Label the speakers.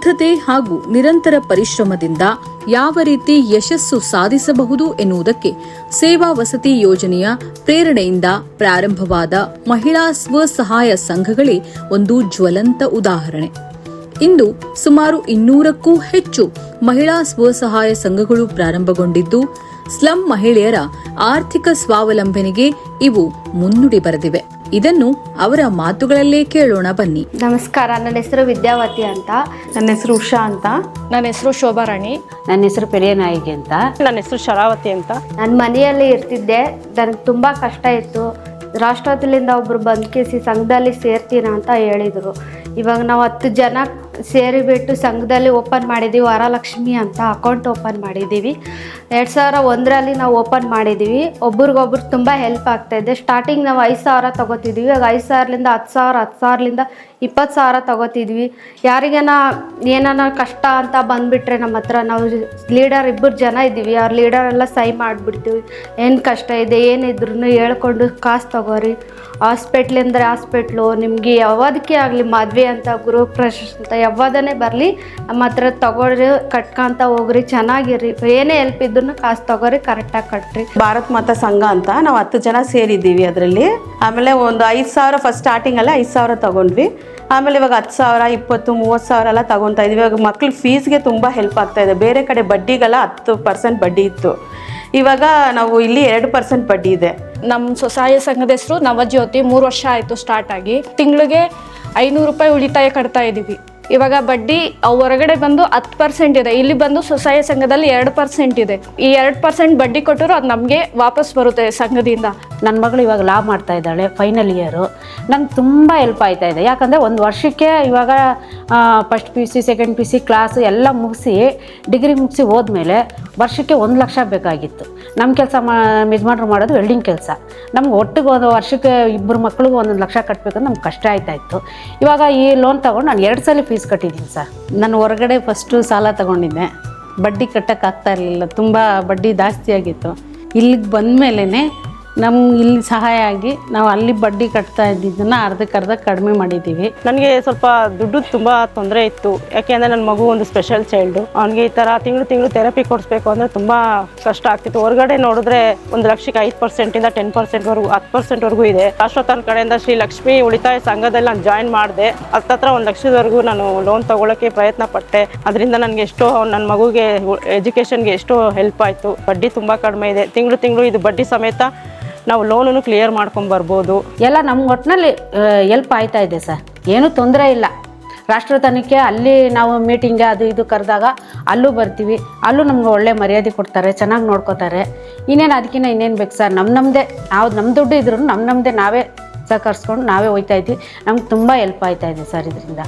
Speaker 1: ಬದ್ಧತೆ ಹಾಗೂ ನಿರಂತರ ಪರಿಶ್ರಮದಿಂದ ಯಾವ ರೀತಿ ಯಶಸ್ಸು ಸಾಧಿಸಬಹುದು ಎನ್ನುವುದಕ್ಕೆ ಸೇವಾ ವಸತಿ ಯೋಜನೆಯ ಪ್ರೇರಣೆಯಿಂದ ಪ್ರಾರಂಭವಾದ ಮಹಿಳಾ ಸ್ವಸಹಾಯ ಸಂಘಗಳೇ ಒಂದು ಜ್ವಲಂತ ಉದಾಹರಣೆ. ಇಂದು ಸುಮಾರು 200ಕ್ಕೂ ಹೆಚ್ಚು ಮಹಿಳಾ ಸ್ವಸಹಾಯ ಸಂಘಗಳು ಪ್ರಾರಂಭಗೊಂಡಿದ್ದು, ಸ್ಲಂ ಮಹಿಳೆಯರ ಆರ್ಥಿಕ ಸ್ವಾವಲಂಬನೆಗೆ ಇವು ಮುನ್ನುಡಿ ಬರೆದಿವೆ. ಇದನ್ನು ಅವರ ಮಾತುಗಳಲ್ಲೇ ಕೇಳೋಣ ಬನ್ನಿ.
Speaker 2: ನಮಸ್ಕಾರ, ನನ್ನ ಹೆಸರು ವಿದ್ಯಾವತಿ ಅಂತ.
Speaker 3: ನನ್ನ ಹೆಸರು ಉಷಾ ಅಂತ.
Speaker 4: ನನ್ನ ಹೆಸರು ಶೋಭಾರಾಣಿ.
Speaker 5: ನನ್ನ ಹೆಸರು ಪೆರಿಯನಾಯಿಗೆ ಅಂತ.
Speaker 4: ನನ್ನ ಹೆಸರು ಶರಾವತಿ ಅಂತ.
Speaker 2: ನಾನು ಮನೆಯಲ್ಲಿ ಇರ್ತಿದ್ದೆ. ನನಗೆ ತುಂಬ ಕಷ್ಟ ಇತ್ತು. ರಾಷ್ಟ್ರದಲ್ಲಿಂದ ಒಬ್ಬರು ಬಂದ್ಕೇಸಿ ಸಂಘದಲ್ಲಿ ಸೇರ್ತೀನ ಅಂತ ಹೇಳಿದರು. ಇವಾಗ ನಾವು 10 ಜನ ಸೇರಿಬಿಟ್ಟು ಸಂಘದಲ್ಲಿ ಓಪನ್ ಮಾಡಿದ್ದೀವಿ. ವರಲಕ್ಷ್ಮಿ ಅಂತ ಅಕೌಂಟ್ ಓಪನ್ ಮಾಡಿದ್ದೀವಿ. 2001ರಲ್ಲಿ ನಾವು ಓಪನ್ ಮಾಡಿದ್ದೀವಿ. ಒಬ್ರಿಗೊಬ್ರು ತುಂಬ ಹೆಲ್ಪ್ ಆಗ್ತಾಯಿದೆ. ಸ್ಟಾರ್ಟಿಂಗ್ ನಾವು 5,000 ತೊಗೋತಿದ್ವಿ. ಇವಾಗ 5,000ಲಿಂದ 10,000, 10,000ಲಿಂದ 20,000 ತೊಗೋತಿದ್ವಿ. ಯಾರಿಗಾನ ಏನಾನ ಕಷ್ಟ ಅಂತ ಬಂದುಬಿಟ್ರೆ ನಮ್ಮ ಹತ್ರ ನಾವು ಲೀಡರ್ 2 ಜನ ಇದ್ದೀವಿ. ಅವ್ರ ಲೀಡರೆಲ್ಲ ಸೈ ಮಾಡಿಬಿಡ್ತೀವಿ. ಏನು ಕಷ್ಟ ಇದೆ ಏನಿದ್ರು ಹೇಳ್ಕೊಂಡು ಕಾಸು ತೊಗೋರಿ. ಹಾಸ್ಪಿಟ್ಲಿಂದರೆ ಹಾಸ್ಪಿಟ್ಲು, ನಿಮಗೆ ಯಾವುದಕ್ಕೆ ಆಗಲಿ, ಮದುವೆ ಅಂತ, ಗೃಹ ಪ್ರವೇಶ ಅಂತ ಯಾವ್ದನ್ನೇ ಬರಲಿ ನಮ್ಮ ಹತ್ರ ತೊಗೊಳ್ರಿ, ಕಟ್ಕೊಂತ ಹೋಗ್ರಿ, ಚೆನ್ನಾಗಿರ್ರಿ. ಏನೇ ಹೆಲ್ಪ್ ಇದ್ರೂ ಕಾಸು ತೊಗೋರಿ, ಕರೆಕ್ಟಾಗಿ ಕಟ್ರಿ.
Speaker 3: ಭಾರತ್ ಮಾತಾ ಸಂಘ ಅಂತ ನಾವು 10 ಜನ ಸೇರಿದ್ದೀವಿ ಅದರಲ್ಲಿ. ಆಮೇಲೆ ಒಂದು 5,000 ಫಸ್ಟ್ ಸ್ಟಾರ್ಟಿಂಗಲ್ಲೇ 5,000 ತೊಗೊಂಡ್ವಿ. ಆಮೇಲೆ ಇವಾಗ 10,000, 20,000, 30,000 ಎಲ್ಲ ತೊಗೊತಾ ಇದ್ವಿ. ಇವಾಗ ಮಕ್ಳ ಫೀಸ್ಗೆ ತುಂಬ ಹೆಲ್ಪ್ ಆಗ್ತಾಯಿದೆ. ಬೇರೆ ಕಡೆ ಬಡ್ಡಿಗೆಲ್ಲ 10% ಬಡ್ಡಿ ಇತ್ತು. ಇವಾಗ ನಾವು ಇಲ್ಲಿ 2% ಬಡ್ಡಿ ಇದೆ.
Speaker 4: ನಮ್ಮ ಸ್ವಸಹಾಯ ಸಂಘದ ಹೆಸರು ನವಜ್ಯೋತಿ. 3 ವರ್ಷ ಆಯಿತು ಸ್ಟಾರ್ಟ್ ಆಗಿ. ತಿಂಗಳಿಗೆ 500 ರೂಪಾಯಿ ಉಳಿತಾಯ ಕಟ್ತಾ ಇದ್ದೀವಿ. ಇವಾಗ ಬಡ್ಡಿ ಹೊರಗಡೆ ಬಂದು 10% ಇದೆ. ಇಲ್ಲಿ ಬಂದು ಸ್ವಸಹಾಯ ಸಂಘದಲ್ಲಿ 2% ಇದೆ. ಈ 2% ಬಡ್ಡಿ ಕೊಟ್ಟರು ಅದು ನಮಗೆ ವಾಪಸ್ ಬರುತ್ತೆ ಸಂಘದಿಂದ.
Speaker 5: ನನ್ನ ಮಗಳು ಇವಾಗ ಲಾ ಮಾಡ್ತಾ ಇದ್ದಾಳೆ, ಫೈನಲ್ ಇಯರು. ನಂಗೆ ತುಂಬ ಹೆಲ್ಪ್ ಆಯ್ತಾ ಇದೆ. ಯಾಕಂದರೆ ಒಂದು ವರ್ಷಕ್ಕೆ ಇವಾಗ first PUC, second PUC class ಎಲ್ಲ ಮುಗಿಸಿ ಡಿಗ್ರಿ ಮುಗಿಸಿ ಹೋದ್ಮೇಲೆ ವರ್ಷಕ್ಕೆ 1 ಲಕ್ಷ ಬೇಕಾಗಿತ್ತು. ನಮ್ಮ ಕೆಲಸ ಯಜಮಾನ್ರು ಮಾಡೋದು ವೆಲ್ಡಿಂಗ್ ಕೆಲಸ. ನಮ್ಗೆ ಒಟ್ಟಿಗೆ ಒಂದು ವರ್ಷಕ್ಕೆ 2 ಮಕ್ಳಿಗೂ 1 ಲಕ್ಷ ಕಟ್ಟಬೇಕಂದ್ರೆ ನಮ್ಗೆ ಕಷ್ಟ ಆಯ್ತಾಯಿತ್ತು. ಇವಾಗ ಈ ಲೋನ್ ತೊಗೊಂಡು ನಾನು 2 ಸಲ ಫೀಸ್ ಕಟ್ಟಿದ್ದೀನಿ ಸರ್.
Speaker 3: ನಾನು ಹೊರಗಡೆ ಫಸ್ಟು ಸಾಲ ತೊಗೊಂಡಿದ್ದೆ. ಬಡ್ಡಿ ಕಟ್ಟೋಕ್ಕಾಗ್ತಾ ಇರಲಿಲ್ಲ, ತುಂಬ ಬಡ್ಡಿ ಜಾಸ್ತಿ ಆಗಿತ್ತು. ಇಲ್ಲಿಗೆ ಬಂದ ಮೇಲೇ ನಮ್ಗೆ ಇಲ್ಲಿ ಸಹಾಯ ಆಗಿ ನಾವು ಅಲ್ಲಿ ಬಡ್ಡಿ ಕಟ್ತಾ ಇದ್ದಿದ್ದನ್ನು ಅರ್ಧಕ್ಕರ್ಧ ಕಡಿಮೆ ಮಾಡಿದ್ದೀವಿ.
Speaker 6: ನನಗೆ ಸ್ವಲ್ಪ ದುಡ್ಡು ತುಂಬ ತೊಂದರೆ ಇತ್ತು. ಯಾಕೆಂದರೆ ನನ್ನ ಮಗು ಒಂದು ಸ್ಪೆಷಲ್ ಚೈಲ್ಡು. ಅವನಿಗೆ ಈ ಥರ ತಿಂಗಳು ಥೆರಪಿ ಕೊಡಿಸ್ಬೇಕು ಅಂದರೆ ತುಂಬ ಕಷ್ಟ ಆಗ್ತಿತ್ತು. ಹೊರಗಡೆ ನೋಡಿದ್ರೆ 1 ಲಕ್ಷಕ್ಕೆ 5%ಇಂದ 10%ವರೆಗೂ 10%ವರೆಗೂ ಇದೆ. ರಾಷ್ಟ್ರೋತ್ಥಾನ ಕಡೆಯಿಂದ ಶ್ರೀ ಲಕ್ಷ್ಮಿ ಉಳಿತಾಯ ಸಂಘದಲ್ಲಿ ನಾನು ಜಾಯಿನ್ ಮಾಡಿದೆ. ಹತ್ತತ್ರ 1 ಲಕ್ಷದವರೆಗೂ ನಾನು ಲೋನ್ ತೊಗೊಳ್ಳೋಕ್ಕೆ ಪ್ರಯತ್ನ ಪಟ್ಟೆ. ಅದರಿಂದ ನನಗೆ ಎಷ್ಟೋ ನನ್ನ ಮಗುಗೆ ಎಜುಕೇಷನ್ಗೆ ಎಷ್ಟೋ ಹೆಲ್ಪ್ ಆಯಿತು. ಬಡ್ಡಿ ತುಂಬ ಕಡಿಮೆ ಇದೆ. ತಿಂಗಳು ಇದು ಬಡ್ಡಿ ಸಮೇತ ನಾವು ಲೋನನ್ನು ಕ್ಲಿಯರ್ ಮಾಡ್ಕೊಂಬರ್ಬೋದು.
Speaker 5: ಎಲ್ಲ ನಮ್ಗೆ ಒಟ್ಟಿನಲ್ಲಿ ಹೆಲ್ಪ್ ಆಯ್ತಾ ಇದೆ ಸರ್. ಏನೂ ತೊಂದರೆ ಇಲ್ಲ. ರಾಷ್ಟ್ರೋತ್ಥಾನಕ್ಕೆ ಅಲ್ಲಿ ನಾವು ಮೀಟಿಂಗ್ ಅದು ಇದು ಕರೆದಾಗ ಅಲ್ಲೂ ಬರ್ತೀವಿ. ಅಲ್ಲೂ ನಮ್ಗೆ ಒಳ್ಳೆ ಮರ್ಯಾದೆ ಕೊಡ್ತಾರೆ, ಚೆನ್ನಾಗಿ ನೋಡ್ಕೋತಾರೆ. ಅದಕ್ಕಿಂತ ಇನ್ನೇನು ಬೇಕು ಸರ್. ನಮ್ಮದೇ ನಮ್ಮ ದುಡ್ಡು ಇದ್ರೂ ನಮ್ಮದೇ ನಾವೇ ಸಹಕರಿಸ್ಕೊಂಡು ನಾವೇ ಹೋಗ್ತಾ ಇದ್ವಿ. ನಮ್ಗೆ ತುಂಬ ಹೆಲ್ಪ್ ಆಯ್ತಾ ಇದೆ ಸರ್ ಇದರಿಂದ.